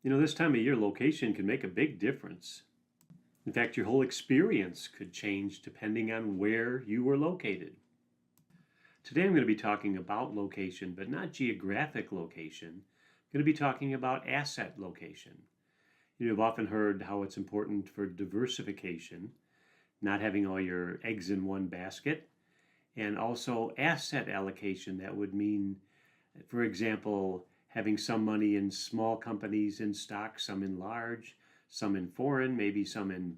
This time of year, location can make a big difference. In fact, your whole experience could change depending on where you were located. Today I'm going to be talking about location, but not geographic location. I'm going to be talking about asset location. You've often heard how it's important for diversification, not having all your eggs in one basket, and also asset allocation. That would mean, for example, having some money in small companies in stock, some in large, some in foreign, maybe some in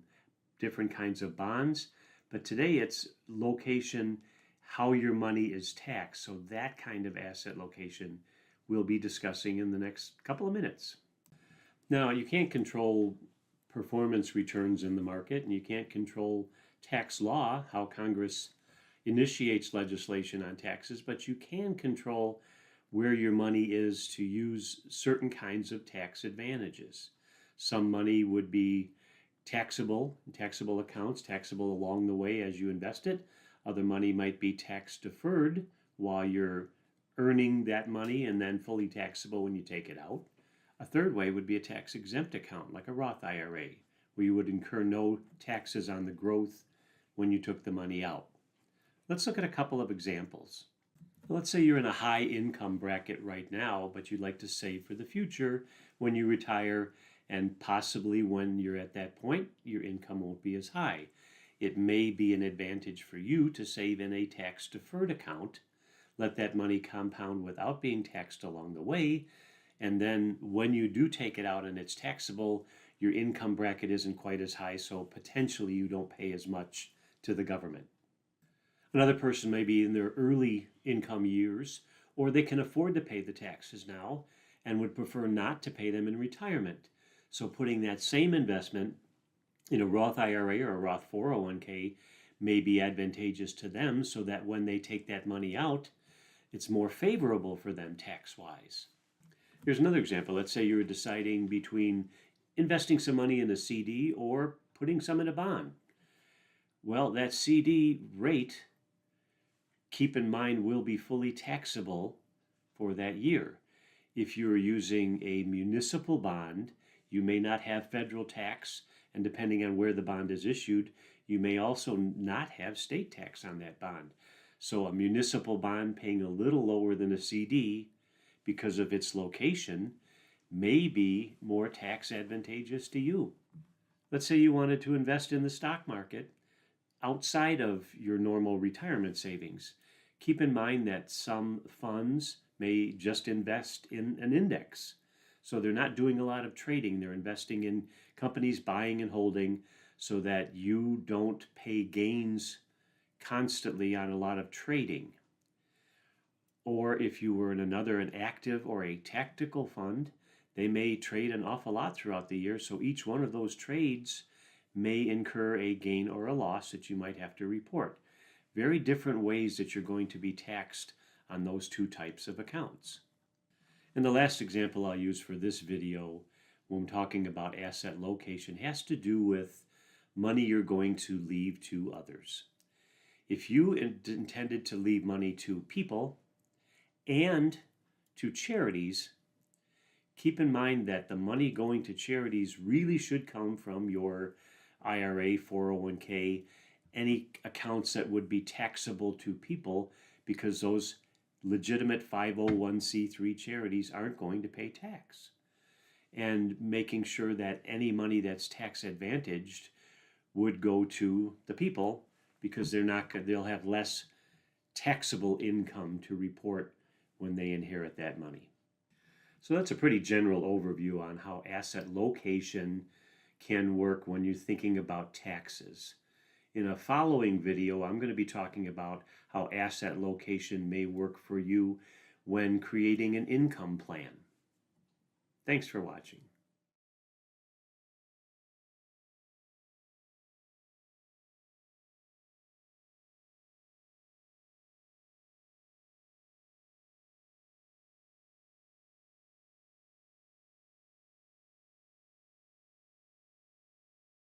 different kinds of bonds. But today it's location, how your money is taxed. So that kind of asset location we'll be discussing in the next couple of minutes. Now, you can't control performance returns in the market, and you can't control tax law, how Congress initiates legislation on taxes, but you can control where your money is to use certain kinds of tax advantages. Some money would be taxable accounts, taxable along the way as you invest it. Other money might be tax deferred while you're earning that money and then fully taxable when you take it out. A third way would be a tax exempt account, like a Roth IRA, where you would incur no taxes on the growth when you took the money out. Let's look at a couple of examples. Let's say you're in a high income bracket right now, but you'd like to save for the future when you retire, and possibly when you're at that point, your income won't be as high. It may be an advantage for you to save in a tax deferred account, let that money compound without being taxed along the way, and then when you do take it out and it's taxable, your income bracket isn't quite as high, so potentially you don't pay as much to the government. Another person may be in their early income years, or they can afford to pay the taxes now and would prefer not to pay them in retirement. So putting that same investment in a Roth IRA or a Roth 401k may be advantageous to them, so that when they take that money out, it's more favorable for them tax-wise. Here's another example. Let's say you're deciding between investing some money in a CD or putting some in a bond. Well, that CD rate, keep in mind, will be fully taxable for that year. If you're using a municipal bond, you may not have federal tax, and depending on where the bond is issued, you may also not have state tax on that bond. So a municipal bond paying a little lower than a CD because of its location may be more tax advantageous to you. Let's say you wanted to invest in the stock market outside of your normal retirement savings. Keep in mind that some funds may just invest in an index. So they're not doing a lot of trading. They're investing in companies buying and holding, so that you don't pay gains constantly on a lot of trading. Or if you were in an active or a tactical fund, they may trade an awful lot throughout the year. So each one of those trades may incur a gain or a loss that you might have to report. Very different ways that you're going to be taxed on those two types of accounts. And the last example I'll use for this video when talking about asset location has to do with money you're going to leave to others. If you intended to leave money to people and to charities, keep in mind that the money going to charities really should come from your IRA, 401k, any accounts that would be taxable to people, because those legitimate 501c3 charities aren't going to pay tax. And making sure that any money that's tax advantaged would go to the people, because they'll have less taxable income to report when they inherit that money. So that's a pretty general overview on how asset location can work when you're thinking about taxes. In a following video, I'm going to be talking about how asset location may work for you when creating an income plan. Thanks for watching.